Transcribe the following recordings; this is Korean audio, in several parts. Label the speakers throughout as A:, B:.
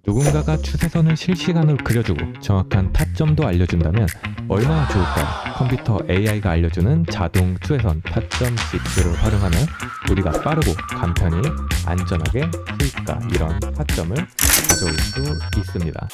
A: 누군가가 추세선을 실시간으로 그려주고 정확한 타점도 알려준다면 얼마나 좋을까요? 컴퓨터 AI가 알려주는 자동 추세선 타점 GPU를 활용하면 우리가 빠르고 간편히 안전하게 수익과 이런 타점을 가져올 수 있습니다.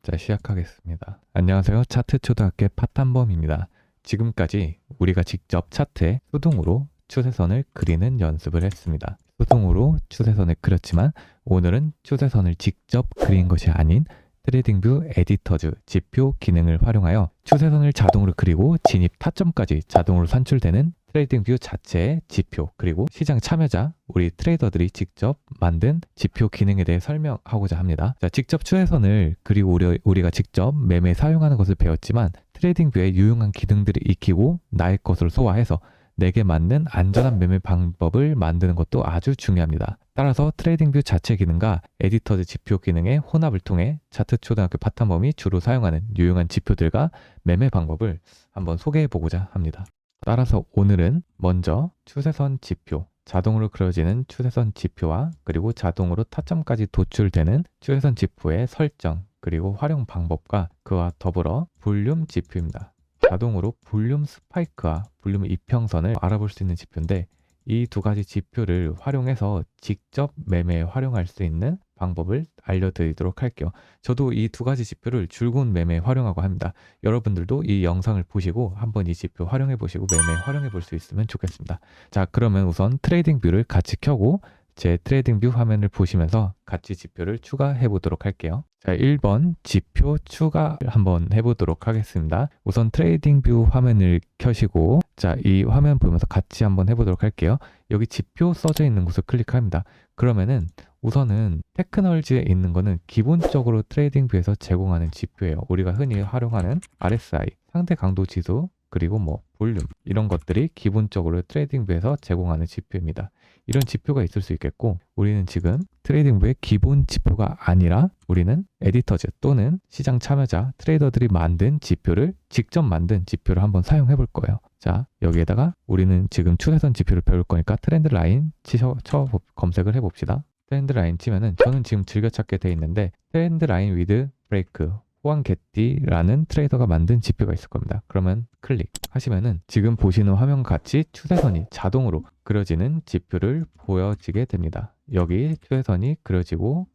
A: 자, 시작하겠습니다. 안녕하세요. 차트 초등학교 파탄범입니다. 지금까지 우리가 직접 차트에 수동으로 추세선을 그리는 연습을 했습니다. 수동으로 추세선을 그렸지만 오늘은 추세선을 직접 그린 것이 아닌 트레이딩뷰 에디터즈 지표 기능을 활용하여 추세선을 자동으로 그리고 진입 타점까지 자동으로 산출되는 트레이딩뷰 자체의 지표, 그리고 시장 참여자, 우리 트레이더들이 직접 만든 지표 기능에 대해 설명하고자 합니다. 자, 직접 추세선을 그리고 우리가 직접 매매에 사용하는 것을 배웠지만 트레이딩뷰의 유용한 기능들을 익히고 나의 것으로 소화해서 내게 맞는 안전한 매매 방법을 만드는 것도 아주 중요합니다. 따라서 트레이딩뷰 자체 기능과 에디터즈 지표 기능의 혼합을 통해 차트 초등학교 파탄범이 주로 사용하는 유용한 지표들과 매매 방법을 한번 소개해 보고자 합니다. 따라서 오늘은 먼저 추세선 지표, 자동으로 그려지는 추세선 지표와 그리고 자동으로 타점까지 도출되는 추세선 지표의 설정, 그리고 활용 방법과 그와 더불어 볼륨 지표입니다. 자동으로 볼륨 스파이크와 볼륨 이평선을 알아볼 수 있는 지표인데 이 두 가지 지표를 활용해서 직접 매매에 활용할 수 있는 방법을 알려드리도록 할게요. 저도 이 두 가지 지표를 줄곧 매매에 활용하고 합니다. 여러분들도 이 영상을 보시고 한번 이 지표 활용해 보시고 매매에 활용해 볼 수 있으면 좋겠습니다. 자, 그러면 우선 트레이딩 뷰를 같이 켜고 제 트레이딩 뷰 화면을 보시면서 같이 지표를 추가해 보도록 할게요. 자, 1번 지표 추가 한번 해보도록 하겠습니다. 우선 트레이딩 뷰 화면을 켜시고 자, 이 화면 보면서 같이 한번 해보도록 할게요. 여기 지표 써져 있는 곳을 클릭합니다. 그러면은 우선은 테크놀지에 있는 거는 기본적으로 트레이딩 뷰에서 제공하는 지표예요. 우리가 흔히 활용하는 RSI, 상대 강도 지수, 그리고 뭐 볼륨 이런 것들이 기본적으로 트레이딩 뷰에서 제공하는 지표입니다. 이런 지표가 있을 수 있겠고 우리는 지금 트레이딩 뷰의 기본 지표가 아니라 우리는 에디터즈 또는 시장 참여자 트레이더들이 만든 지표를 직접 만든 지표를 한번 사용해 볼 거예요. 자, 여기에다가 우리는 지금 추세선 지표를 배울 거니까 트렌드 라인 검색을 해 봅시다. 트렌드 라인 치면은 저는 지금 즐겨찾게 돼 있는데 트렌드 라인 위드 브레이크 호황 개띠라는 트레이더가 만든 지표가 있을 겁니다. 그러면 클릭하시면은 지금 보시는 화면과 같이 추세선이 자동으로 그려지는 지표를 보여지게 됩니다. 여기 추세선이 그려지고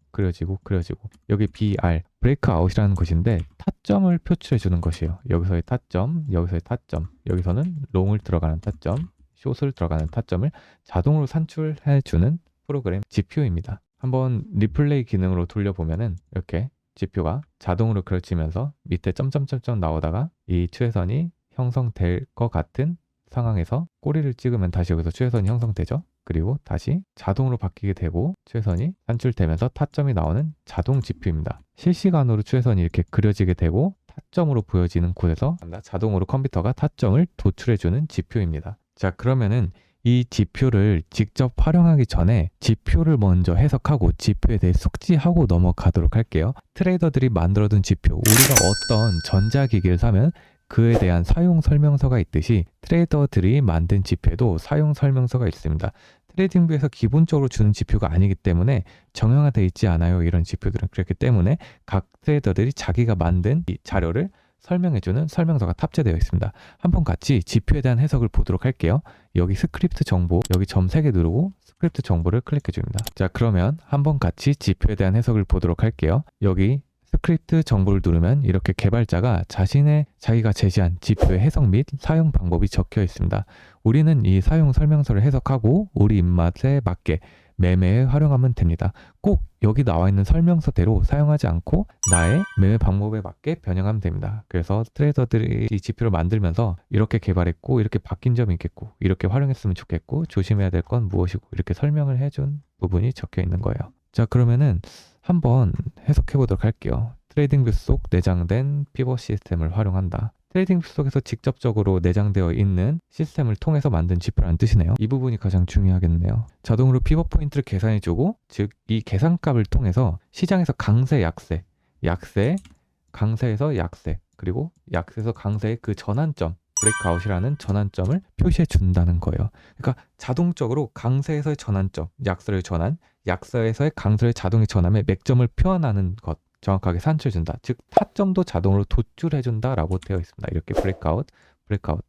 A: 여기 BR 브레이크 아웃이라는 것인데 타점을 표출해 주는 것이에요. 여기서의 타점, 여기서의 타점, 여기서는 롱을 들어가는 타점, 숏을 들어가는 타점을 자동으로 산출해 주는 프로그램 지표입니다. 한번 리플레이 기능으로 돌려보면은 이렇게 지표가 자동으로 그려지면서 밑에 점점점점 나오다가 이 추세선이 형성될 것 같은 상황에서 꼬리를 찍으면 다시 여기서 추세선이 형성되죠. 그리고 다시 자동으로 바뀌게 되고 추세선이 산출되면서 타점이 나오는 자동 지표입니다. 실시간으로 추세선이 이렇게 그려지게 되고 타점으로 보여지는 곳에서 자동으로 컴퓨터가 타점을 도출해주는 지표입니다. 자, 그러면은 이 지표를 직접 활용하기 전에 지표를 먼저 해석하고 지표에 대해 숙지하고 넘어가도록 할게요. 트레이더들이 만들어둔 지표, 우리가 어떤 전자기기를 사면 그에 대한 사용 설명서가 있듯이 트레이더들이 만든 지표에도 사용 설명서가 있습니다. 트레이딩뷰에서 기본적으로 주는 지표가 아니기 때문에 정형화되어 있지 않아요. 이런 지표들은. 그렇기 때문에 각 트레이더들이 자기가 만든 이 자료를 설명해주는 설명서가 탑재되어 있습니다. 한번 같이 지표에 대한 해석을 보도록 할게요. 여기 스크립트 정보, 여기 점 3개 누르고 스크립트 정보를 클릭해 줍니다. 자, 그러면 한번 같이 지표에 대한 해석을 보도록 할게요. 여기 스크립트 정보를 누르면 이렇게 개발자가 자기가 제시한 지표의 해석 및 사용 방법이 적혀 있습니다. 우리는 이 사용 설명서를 해석하고 우리 입맛에 맞게 매매에 활용하면 됩니다. 꼭 여기 나와 있는 설명서대로 사용하지 않고 나의 매매 방법에 맞게 변형하면 됩니다. 그래서 트레이더들이 이 지표를 만들면서 이렇게 개발했고 이렇게 바뀐 점이 있겠고 이렇게 활용했으면 좋겠고 조심해야 될 건 무엇이고 이렇게 설명을 해준 부분이 적혀 있는 거예요. 자, 그러면은 한번 해석해 보도록 할게요. 트레이딩뷰 속 내장된 피벗 시스템을 활용한다. 트레이딩뷰 속에서 직접적으로 내장되어 있는 시스템을 통해서 만든 지표라는 뜻이네요. 이 부분이 가장 중요하겠네요. 자동으로 피벗 포인트를 계산해주고 즉 이 계산값을 통해서 시장에서 강세, 약세, 강세에서 약세, 그리고 약세에서 강세의 그 전환점 브레이크아웃이라는 전환점을 표시해 준다는 거예요. 그러니까 자동적으로 강세에서의 전환점, 약세의 전환, 약세에서의 강세의 자동의 전환의 맥점을 표현하는 것, 정확하게 산출해준다. 즉 타점도 자동으로 도출해준다라고 되어 있습니다. 이렇게 브레이크아웃,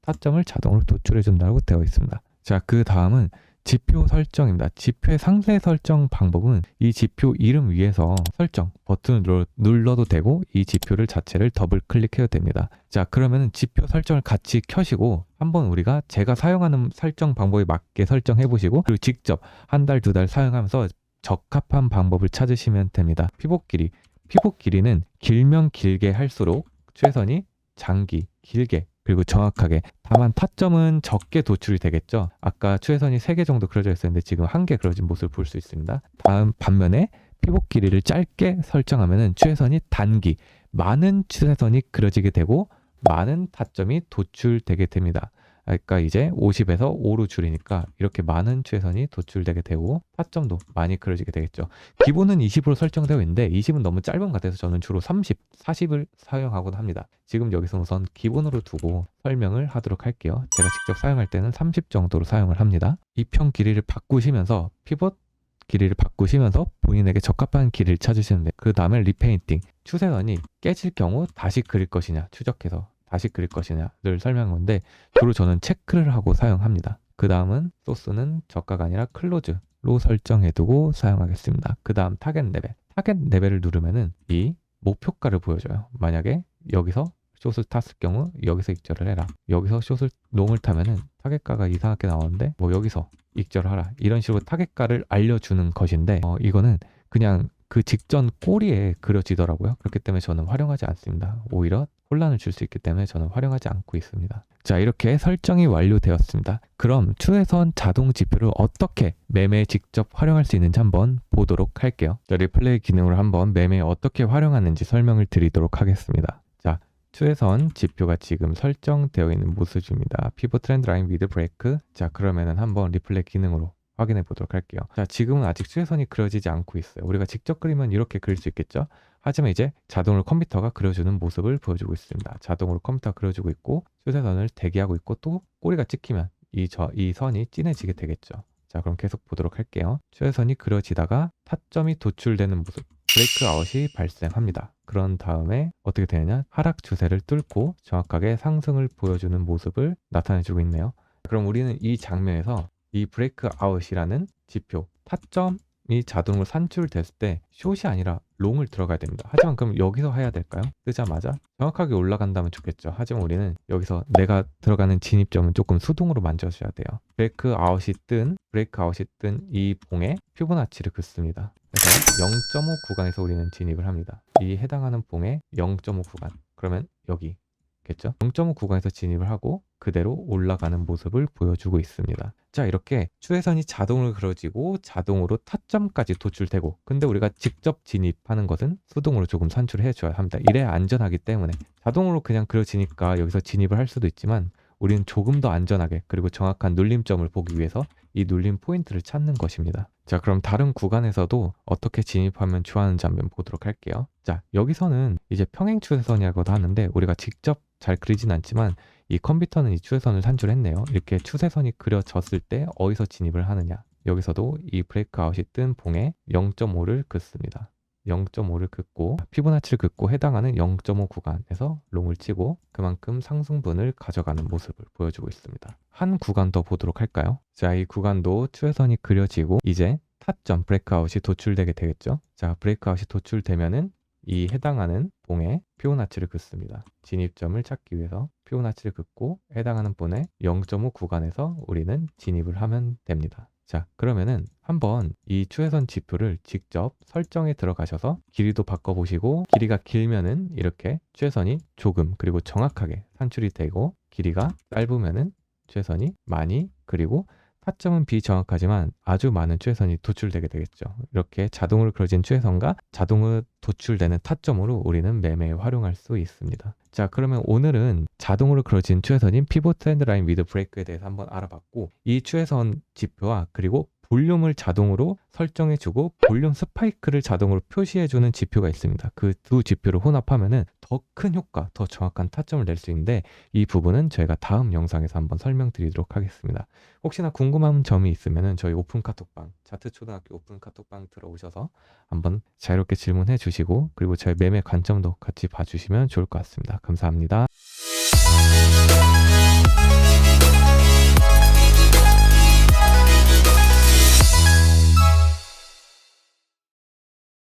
A: 타점을 자동으로 도출해준다고 되어 있습니다. 자, 그 다음은 지표 설정입니다. 지표의 상세 설정 방법은 이 지표 이름 위에서 설정 버튼을 눌러도 되고 이 지표를 자체를 더블 클릭해도 됩니다. 자, 그러면은 지표 설정을 같이 켜시고 한번 우리가 제가 사용하는 설정 방법에 맞게 설정해 보시고 그리고 직접 한 달, 두 달 사용하면서 적합한 방법을 찾으시면 됩니다. 피봇 길이는 길면 길게 할수록 최선이 장기, 길게 그리고 정확하게, 다만 타점은 적게 도출이 되겠죠. 아까 추세선이 3개 정도 그려져 있었는데 지금 1개 그려진 모습을 볼 수 있습니다. 다음 반면에 피봇 길이를 짧게 설정하면 추세선이 단기, 많은 추세선이 그려지게 되고 많은 타점이 도출되게 됩니다. 그러니까 이제 50에서 5로 줄이니까 이렇게 많은 추세선이 도출되게 되고 타점도 많이 그려지게 되겠죠. 기본은 20으로 설정되어 있는데 20은 너무 짧은 것 같아서 저는 주로 30, 40을 사용하곤 합니다. 지금 여기서 우선 기본으로 두고 설명을 하도록 할게요. 제가 직접 사용할 때는 30 정도로 사용을 합니다. 이평 길이를 바꾸시면서 피봇 길이를 바꾸시면서 본인에게 적합한 길이를 찾으시면 돼요. 그 다음에 리페인팅, 추세선이 깨질 경우 다시 그릴 것이냐 추적해서 다시 그릴 것이냐를 설명한 건데 주로 저는 체크를 하고 사용합니다. 그 다음은 소스는 저가가 아니라 클로즈로 설정해두고 사용하겠습니다. 그 다음 타겟 레벨을 누르면은 이 목표가를 보여줘요. 만약에 여기서 숏을 탔을 경우 여기서 익절을 해라. 여기서 숏을 롱을 타면은 타겟가가 이상하게 나오는데 뭐 여기서 익절을 하라. 이런 식으로 타겟가를 알려주는 것인데 이거는 그냥 그 직전 꼬리에 그려지더라고요. 그렇기 때문에 저는 활용하지 않습니다. 오히려 혼란을 줄 수 있기 때문에 저는 활용하지 않고 있습니다. 자, 이렇게 설정이 완료되었습니다. 그럼 추세선 자동 지표를 어떻게 매매에 직접 활용할 수 있는지 한번 보도록 할게요. 자, 리플레이 기능으로 한번 매매에 어떻게 활용하는지 설명을 드리도록 하겠습니다. 자, 추세선 지표가 지금 설정되어 있는 모습입니다. 피벗 트렌드 라인 위드 브레이크. 자, 그러면은 한번 리플레이 기능으로 확인해 보도록 할게요. 자, 지금은 아직 추세선이 그려지지 않고 있어요. 우리가 직접 그리면 이렇게 그릴 수 있겠죠? 하지만 이제 자동으로 컴퓨터가 그려주는 모습을 보여주고 있습니다. 자동으로 컴퓨터가 그려주고 있고 추세선을 대기하고 있고 또 꼬리가 찍히면 이 선이 진해지게 되겠죠. 자, 그럼 계속 보도록 할게요. 추세선이 그려지다가 타점이 도출되는 모습, 브레이크 아웃이 발생합니다. 그런 다음에 어떻게 되느냐? 하락 추세를 뚫고 정확하게 상승을 보여주는 모습을 나타내주고 있네요. 그럼 우리는 이 장면에서 이 브레이크 아웃이라는 지표, 타점이 자동으로 산출됐을 때 숏이 아니라 롱을 들어가야 됩니다. 하지만 그럼 여기서 해야 될까요? 뜨자마자 정확하게 올라간다면 좋겠죠. 하지만 우리는 여기서 내가 들어가는 진입점은 조금 수동으로 만져줘야 돼요. 브레이크 아웃이 뜬 이 봉에 피보나치를 긋습니다. 그래서 0.5 구간에서 우리는 진입을 합니다. 이 해당하는 봉에 0.5 구간, 그러면 여기 겠죠? 0.5 구간에서 진입을 하고 그대로 올라가는 모습을 보여주고 있습니다. 자, 이렇게 추세선이 자동으로 그려지고 자동으로 타점까지 도출되고, 근데 우리가 직접 진입하는 것은 수동으로 조금 산출해 줘야 합니다. 이래야 안전하기 때문에. 자동으로 그냥 그려지니까 여기서 진입을 할 수도 있지만 우리는 조금 더 안전하게 그리고 정확한 눌림점을 보기 위해서 이 눌림 포인트를 찾는 것입니다. 자, 그럼 다른 구간에서도 어떻게 진입하면 좋아하는지 한번 보도록 할게요. 자, 여기서는 이제 평행 추세선이라고도 하는데 우리가 직접 잘 그리진 않지만 이 컴퓨터는 이 추세선을 산출했네요. 이렇게 추세선이 그려졌을 때 어디서 진입을 하느냐. 여기서도 이 브레이크 아웃이 뜬 봉에 0.5를 긋습니다. 0.5를 긋고 피보나치를 긋고 해당하는 0.5 구간에서 롱을 치고 그만큼 상승분을 가져가는 모습을 보여주고 있습니다. 한 구간 더 보도록 할까요? 자, 이 구간도 추세선이 그려지고 이제 타점 브레이크아웃이 도출되게 되겠죠. 자, 브레이크아웃이 도출되면은 이 해당하는 봉에 피보나치를 긋습니다. 진입점을 찾기 위해서 피보나치를 긋고 해당하는 봉에 0.5 구간에서 우리는 진입을 하면 됩니다. 자, 그러면은 한번 이 추세선 지표를 직접 설정에 들어가셔서 길이도 바꿔보시고, 길이가 길면은 이렇게 추세선이 조금 그리고 정확하게 산출이 되고, 길이가 짧으면은 추세선이 많이 그리고 타점은 비정확하지만 아주 많은 추세선이 도출되게 되겠죠. 이렇게 자동으로 그려진 추세선과 자동으로 도출되는 타점으로 우리는 매매에 활용할 수 있습니다. 자, 그러면 오늘은 자동으로 그려진 추세선인 피봇 트렌드 라인 위드 브레이크에 대해서 한번 알아봤고, 이 추세선 지표와 그리고 볼륨을 자동으로 설정해주고 볼륨 스파이크를 자동으로 표시해주는 지표가 있습니다. 그 두 지표를 혼합하면은 더 큰 효과, 더 정확한 타점을 낼 수 있는데 이 부분은 저희가 다음 영상에서 한번 설명드리도록 하겠습니다. 혹시나 궁금한 점이 있으면은 저희 오픈 카톡방, 차트초등학교 오픈 카톡방 들어오셔서 한번 자유롭게 질문해 주시고 그리고 저희 매매 관점도 같이 봐주시면 좋을 것 같습니다. 감사합니다.